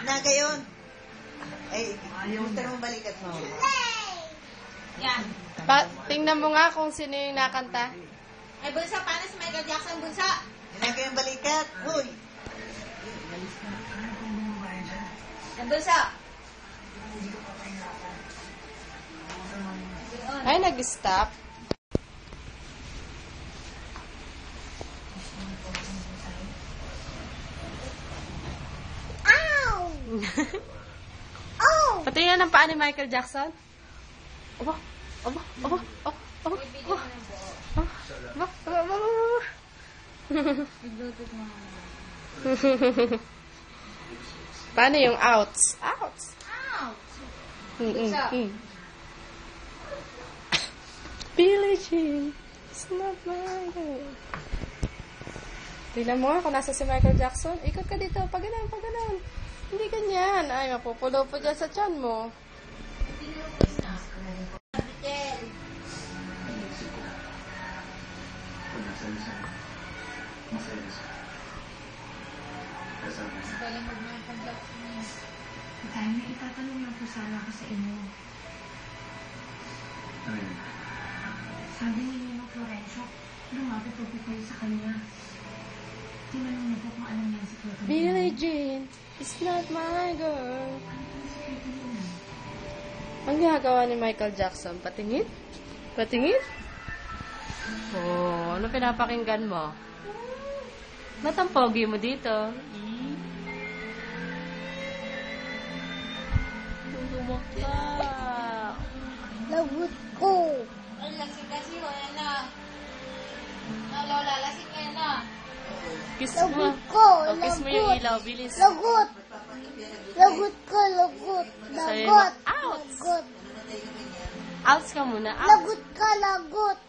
Na gayon. Ay, gusto mong balikat mo. Yan. Tingnan mo nga kung sino yung nakanta. Ay, bunsa, paano si Michael Jackson, bunsa? Na gayong balikat. Uy. Ay, bunsa. Ay, nag-stop. Ow! Oh! Pati yan ang paa ni Michael Jackson. Aba, aba, aba, aba, aba, aba, aba, aba, aba. Paano yung outs? Outs. Ow! Billie Jean, it's not my girl. Tingnan mo nga kung nasa si Michael Jackson. Ikot ka dito. Pag ganun, pag ganun. Hindi ganyan. Ay, mapupulo po dyan sa tiyan mo. Tay, may itatanong lang po sana ako sa inyo. Sabi niyo ng Florencio, lumapit po kayo sa kanya. Tinanong niyo po kung ano niya si Florencio. Billie Jean, it's not my girl. Ang ginagawa ni Michael Jackson, patingin? Patingin? Oh, ano pinapakinggan mo? Natampogi mo dito. Tulumok ka. Lagot ko. Ay, lasing kasi, wala na. Lola, lasing ka na. Kiss mo. ko, O, kiss mo yung ilaw, bilis. Lagot. Lagot ko, lagot. Sa'yo na. Outs! Outs ka muna, outs. ka, lagot.